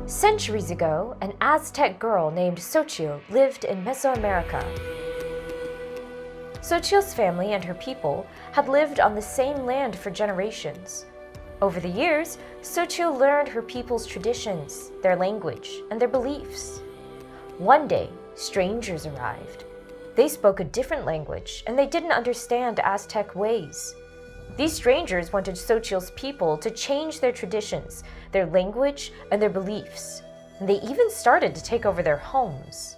Centuries ago, an Aztec girl named Xochitl lived in Mesoamerica. Xochitl's family and her people had lived on the same land for generations. Over the years, Xochitl learned her people's traditions, their language, and their beliefs. One day, strangers arrived. They spoke a different language, and they didn't understand Aztec ways. These strangers wanted Xochitl's people to change their traditions, their language, and their beliefs. And they even started to take over their homes.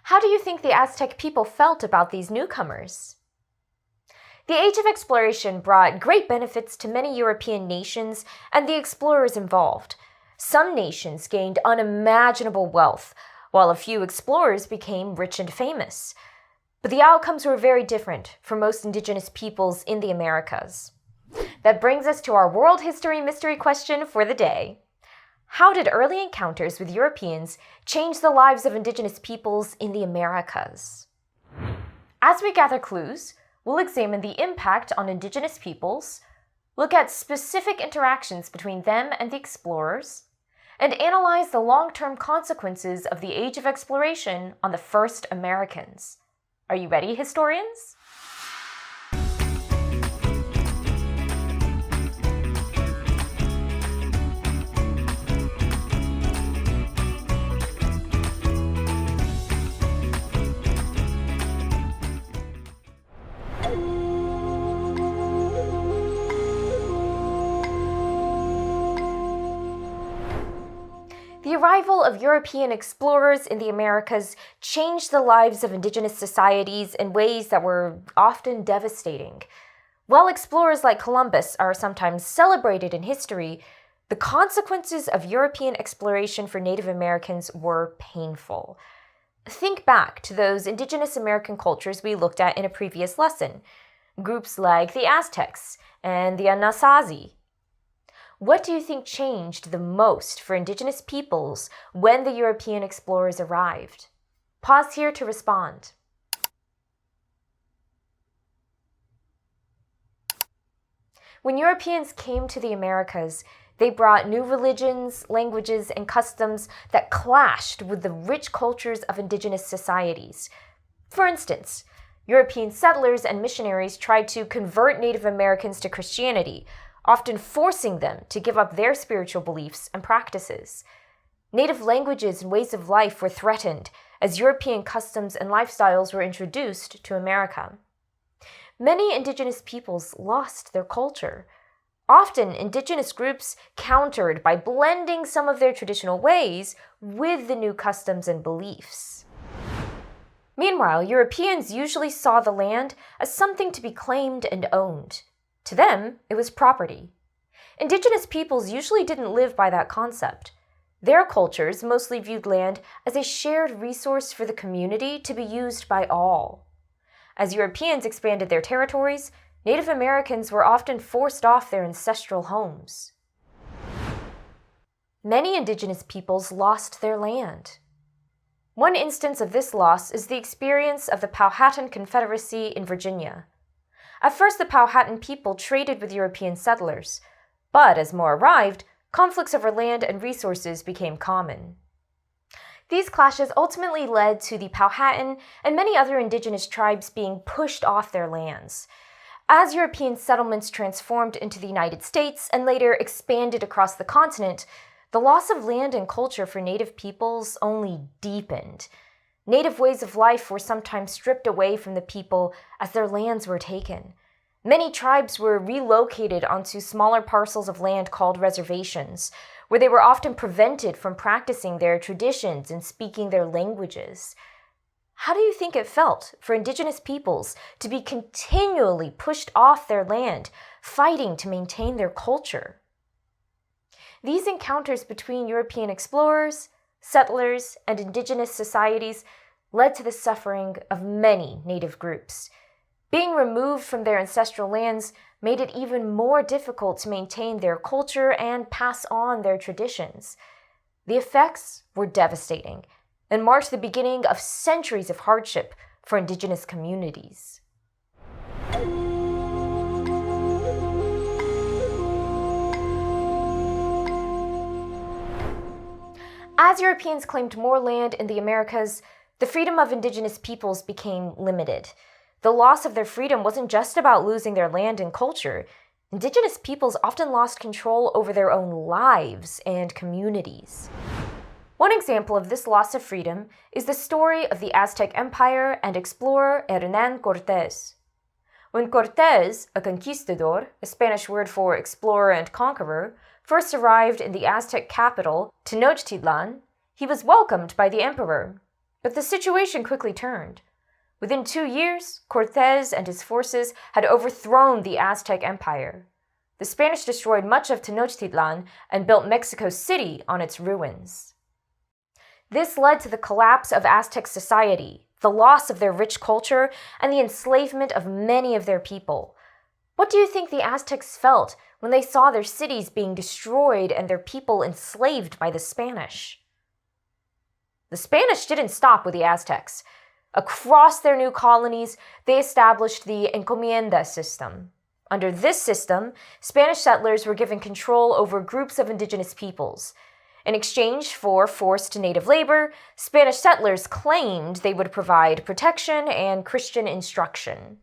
How do you think the Aztec people felt about these newcomers? The Age of Exploration brought great benefits to many European nations and the explorers involved. Some nations gained unimaginable wealth, while a few explorers became rich and famous. But the outcomes were very different for most indigenous peoples in the Americas. That brings us to our world history mystery question for the day. How did early encounters with Europeans change the lives of indigenous peoples in the Americas? As we gather clues, we'll examine the impact on indigenous peoples, look at specific interactions between them and the explorers, and analyze the long-term consequences of the Age of Exploration on the first Americans. Are you ready, historians? The arrival of European explorers in the Americas changed the lives of indigenous societies in ways that were often devastating. While explorers like Columbus are sometimes celebrated in history, the consequences of European exploration for Native Americans were painful. Think back to those indigenous American cultures we looked at in a previous lesson, groups like the Aztecs and the Anasazi. What do you think changed the most for indigenous peoples when the European explorers arrived? Pause here to respond. When Europeans came to the Americas, they brought new religions, languages, and customs that clashed with the rich cultures of indigenous societies. For instance, European settlers and missionaries tried to convert Native Americans to Christianity, often forcing them to give up their spiritual beliefs and practices. Native languages and ways of life were threatened as European customs and lifestyles were introduced to America. Many indigenous peoples lost their culture. Often, indigenous groups countered by blending some of their traditional ways with the new customs and beliefs. Meanwhile, Europeans usually saw the land as something to be claimed and owned. To them, it was property. Indigenous peoples usually didn't live by that concept. Their cultures mostly viewed land as a shared resource for the community to be used by all. As Europeans expanded their territories, Native Americans were often forced off their ancestral homes. Many indigenous peoples lost their land. One instance of this loss is the experience of the Powhatan Confederacy in Virginia. At first, the Powhatan people traded with European settlers, but as more arrived, conflicts over land and resources became common. These clashes ultimately led to the Powhatan and many other indigenous tribes being pushed off their lands. As European settlements transformed into the United States and later expanded across the continent, the loss of land and culture for Native peoples only deepened. Native ways of life were sometimes stripped away from the people as their lands were taken. Many tribes were relocated onto smaller parcels of land called reservations, where they were often prevented from practicing their traditions and speaking their languages. How do you think it felt for indigenous peoples to be continually pushed off their land, fighting to maintain their culture? These encounters between European explorers, settlers, and indigenous societies led to the suffering of many native groups. Being removed from their ancestral lands made it even more difficult to maintain their culture and pass on their traditions. The effects were devastating and marked the beginning of centuries of hardship for indigenous communities. As Europeans claimed more land in the Americas, the freedom of indigenous peoples became limited. The loss of their freedom wasn't just about losing their land and culture. Indigenous peoples often lost control over their own lives and communities. One example of this loss of freedom is the story of the Aztec Empire and explorer Hernán Cortés. When Cortés, a conquistador, a Spanish word for explorer and conqueror, first arrived in the Aztec capital, Tenochtitlan, he was welcomed by the emperor. But the situation quickly turned. Within 2 years, Cortés and his forces had overthrown the Aztec Empire. The Spanish destroyed much of Tenochtitlan and built Mexico City on its ruins. This led to the collapse of Aztec society, the loss of their rich culture, and the enslavement of many of their people. What do you think the Aztecs felt when they saw their cities being destroyed and their people enslaved by the Spanish? The Spanish didn't stop with the Aztecs. Across their new colonies, they established the encomienda system. Under this system, Spanish settlers were given control over groups of indigenous peoples. In exchange for forced native labor, Spanish settlers claimed they would provide protection and Christian instruction.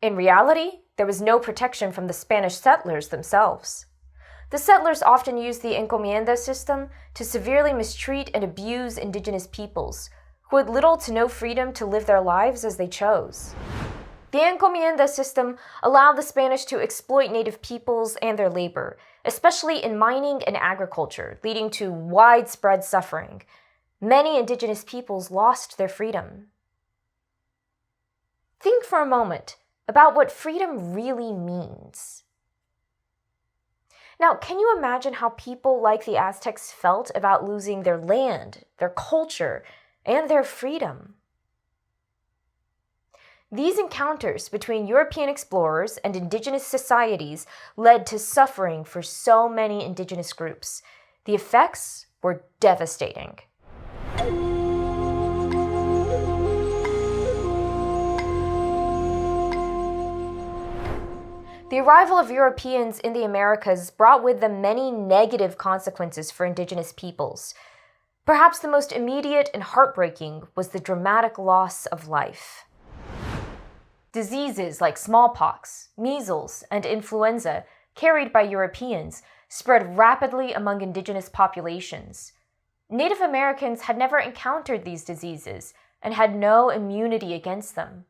In reality, there was no protection from the Spanish settlers themselves. The settlers often used the encomienda system to severely mistreat and abuse indigenous peoples, who had little to no freedom to live their lives as they chose. The encomienda system allowed the Spanish to exploit native peoples and their labor, especially in mining and agriculture, leading to widespread suffering. Many indigenous peoples lost their freedom. Think for a moment about what freedom really means. Now, can you imagine how people like the Aztecs felt about losing their land, their culture, and their freedom? These encounters between European explorers and indigenous societies led to suffering for so many indigenous groups. The effects were devastating. The arrival of Europeans in the Americas brought with them many negative consequences for indigenous peoples. Perhaps the most immediate and heartbreaking was the dramatic loss of life. Diseases like smallpox, measles, and influenza, carried by Europeans, spread rapidly among indigenous populations. Native Americans had never encountered these diseases and had no immunity against them.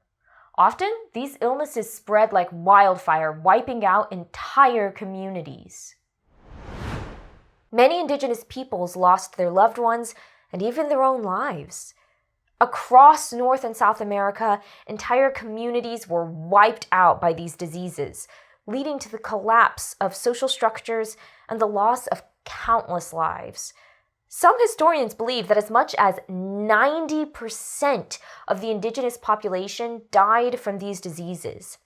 Often, these illnesses spread like wildfire, wiping out entire communities. Many indigenous peoples lost their loved ones and even their own lives. Across North and South America, entire communities were wiped out by these diseases, leading to the collapse of social structures and the loss of countless lives. Some historians believe that as much as 90% of the indigenous population died from these diseases.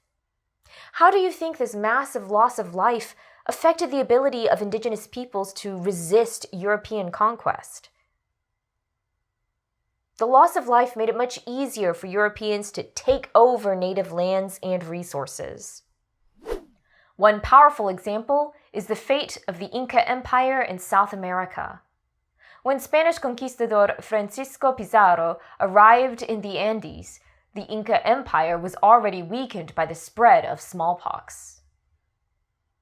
How do you think this massive loss of life affected the ability of indigenous peoples to resist European conquest? The loss of life made it much easier for Europeans to take over native lands and resources. One powerful example is the fate of the Inca Empire in South America. When Spanish conquistador Francisco Pizarro arrived in the Andes, the Inca Empire was already weakened by the spread of smallpox.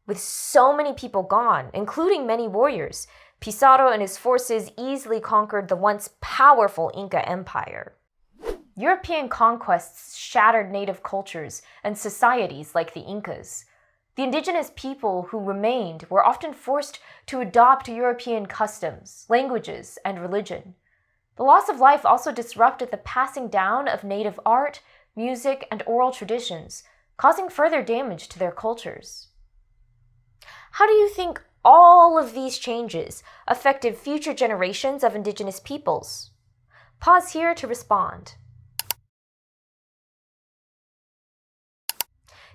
With so many people gone, including many warriors, Pizarro and his forces easily conquered the once powerful Inca Empire. European conquests shattered native cultures and societies like the Incas. The indigenous people who remained were often forced to adopt European customs, languages, and religion. The loss of life also disrupted the passing down of native art, music, and oral traditions, causing further damage to their cultures. How do you think all of these changes affected future generations of indigenous peoples? Pause here to respond.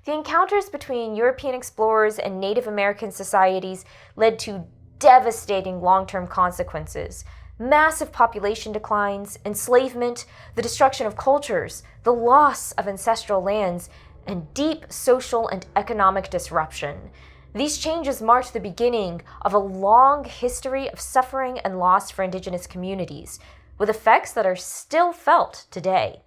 The encounters between European explorers and Native American societies led to devastating long-term consequences: massive population declines, enslavement, the destruction of cultures, the loss of ancestral lands, and deep social and economic disruption. These changes marked the beginning of a long history of suffering and loss for Indigenous communities, with effects that are still felt today.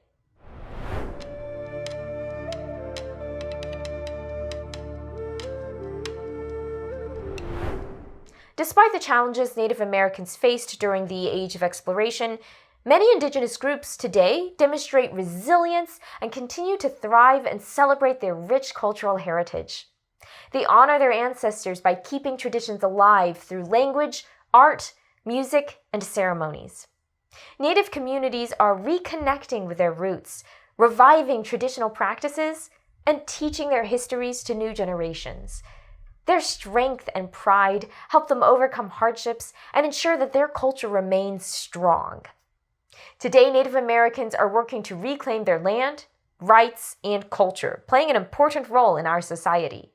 Despite the challenges Native Americans faced during the Age of Exploration, many Indigenous groups today demonstrate resilience and continue to thrive and celebrate their rich cultural heritage. They honor their ancestors by keeping traditions alive through language, art, music, and ceremonies. Native communities are reconnecting with their roots, reviving traditional practices, and teaching their histories to new generations. Their strength and pride help them overcome hardships and ensure that their culture remains strong. Today, Native Americans are working to reclaim their land, rights, and culture, playing an important role in our society.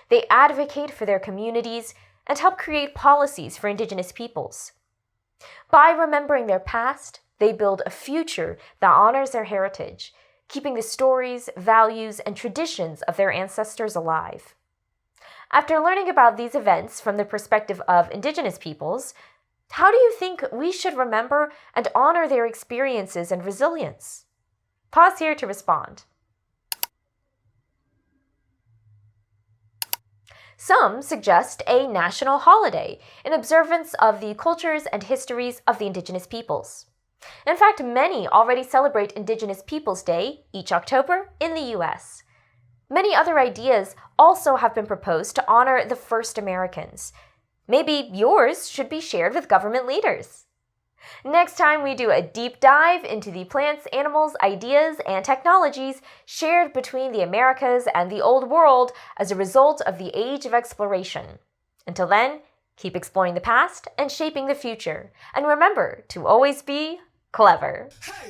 They advocate for their communities and help create policies for Indigenous peoples. By remembering their past, they build a future that honors their heritage, keeping the stories, values, and traditions of their ancestors alive. After learning about these events from the perspective of Indigenous peoples, how do you think we should remember and honor their experiences and resilience? Pause here to respond. Some suggest a national holiday in observance of the cultures and histories of the Indigenous peoples. In fact, many already celebrate Indigenous Peoples Day each October in the US. Many other ideas also have been proposed to honor the first Americans. Maybe yours should be shared with government leaders. Next time, we do a deep dive into the plants, animals, ideas, and technologies shared between the Americas and the Old World as a result of the Age of Exploration. Until then, keep exploring the past and shaping the future. And remember to always be clever.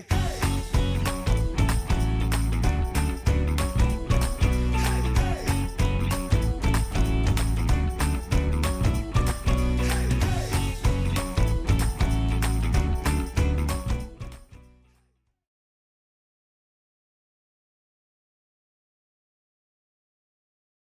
Hey!